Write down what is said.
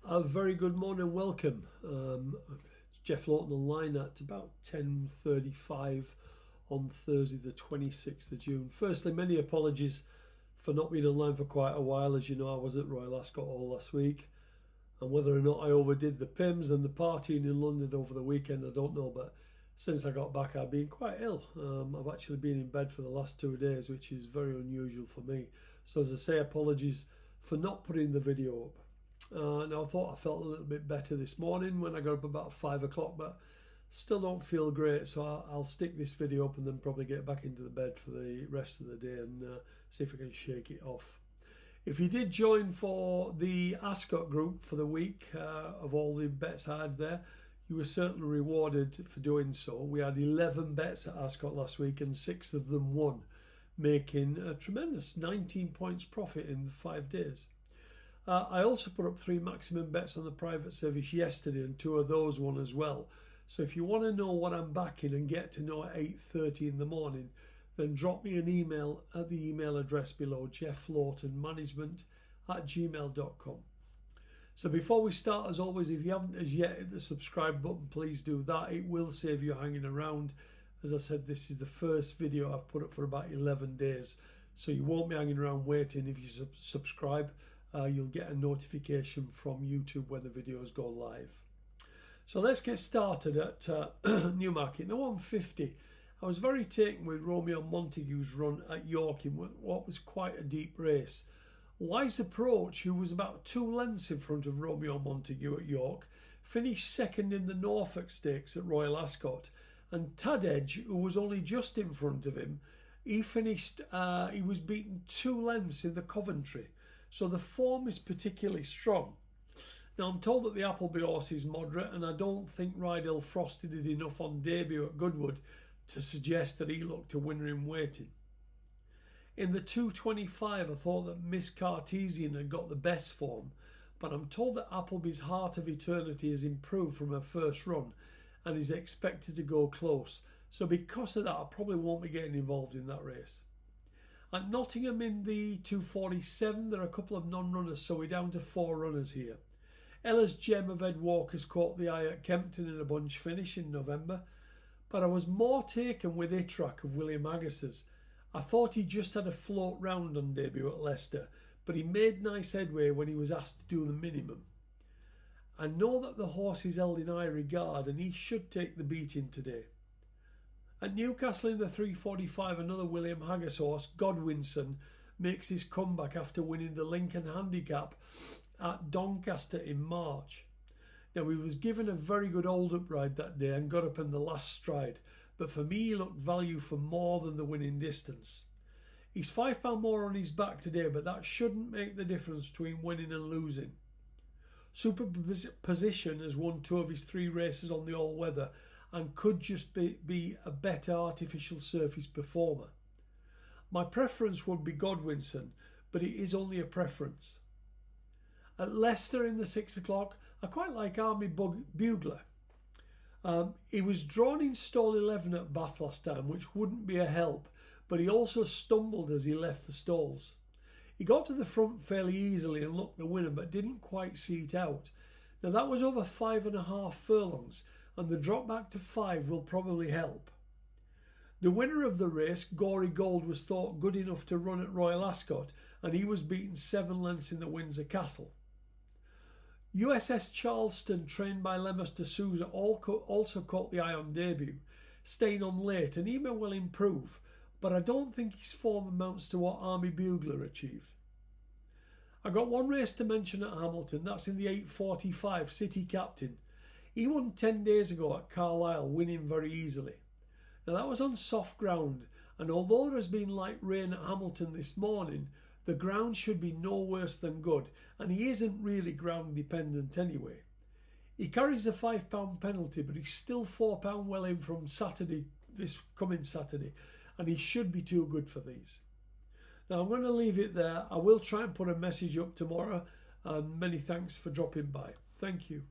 A very good morning, welcome. Jeff Laughton online at about 10:35 on Thursday the 26th of June. Firstly, many apologies for not being online for quite a while. As you know, I was at Royal Ascot all last week, and whether or not I overdid the PIMS and the partying in London over the weekend, I don't know, but since I got back I've been quite ill. I've actually been in bed for the last 2 days, which is very unusual for me. So as I say, apologies for not putting the video up. Now I thought I felt a little bit better this morning when I got up about 5 o'clock, but still don't feel great, so I'll stick this video up and then probably get back into the bed for the rest of the day and see if I can shake it off. If you did join for the Ascot group for the week of all the bets I had there, you were certainly rewarded for doing so. We had 11 bets at Ascot last week and 6 of them won, making a tremendous 19 points profit in 5 days. I also put up 3 maximum bets on the private service yesterday, and 2 of those won as well. So if you want to know what I'm backing and get to know at 8:30 in the morning, then drop me an email at the email address below, jefflawtonmanagement@gmail.com. So before we start, as always, if you haven't as yet hit the subscribe button, please do that. It will save you hanging around. As I said, this is the first video I've put up for about 11 days, so you won't be hanging around waiting. If you subscribe, you'll get a notification from YouTube when the videos go live. So let's get started at Newmarket. The 150, I was very taken with Romeo Montague's run at York in what was quite a deep race. Wise Approach, who was about 2 lengths in front of Romeo Montague at York, finished second in the Norfolk Stakes at Royal Ascot, and Tad Edge, who was only just in front of him, he was beaten 2 lengths in the Coventry. So the form is particularly strong. Now I'm told that the Appleby horse is moderate, and I don't think Rydell Frosty did enough on debut at Goodwood to suggest that he looked a winner in waiting. In the 225, I thought that Miss Cartesian had got the best form, but I'm told that Appleby's Heart of Eternity has improved from her first run and is expected to go close. So because of that, I probably won't be getting involved in that race. At Nottingham in the 247, there are a couple of non-runners, so we're down to 4 runners here. Ella's Gem of Ed Walker's caught the eye at Kempton in a bunch finish in November, but I was more taken with Itrak of William Aggas's. I thought he just had a float round on debut at Leicester, but he made nice headway when he was asked to do the minimum. I know that the horse is held in high regard and he should take the beating today. At Newcastle in the 345, another William Haggas horse, Godwinson, makes his comeback after winning the Lincoln Handicap at Doncaster in March. Now, he was given a very good hold-up ride that day and got up in the last stride, but for me he looked value for more than the winning distance. He's £5 more on his back today, but that shouldn't make the difference between winning and losing. Superposition has won 2 of his 3 races on the all-weather and could just be a better artificial surface performer. My preference would be Godwinson, but it is only a preference. At Leicester in the 6 o'clock, I quite like Army Bugler. He was drawn in stall 11 at Bath last time, which wouldn't be a help, but he also stumbled as he left the stalls. He got to the front fairly easily and looked the winner, but didn't quite see it out. Now that was over 5.5 furlongs, and the drop back to 5 will probably help. The winner of the race, Gory Gold, was thought good enough to run at Royal Ascot, and he was beaten 7 lengths in the Windsor Castle. USS Charleston, trained by Lemus de Souza, also caught the eye on debut, staying on late, and he may well improve, but I don't think his form amounts to what Army Bugler achieved. I got 1 race to mention at Hamilton, that's in the 8:45 City Captain. He won 10 days ago at Carlisle, winning very easily. Now that was on soft ground, and although there has been light rain at Hamilton this morning, the ground should be no worse than good, and he isn't really ground dependent anyway. He carries a £5 penalty, but he's still £4 well in from this coming Saturday, and he should be too good for these. Now I'm going to leave it there. I will try and put a message up tomorrow, and many thanks for dropping by. Thank you.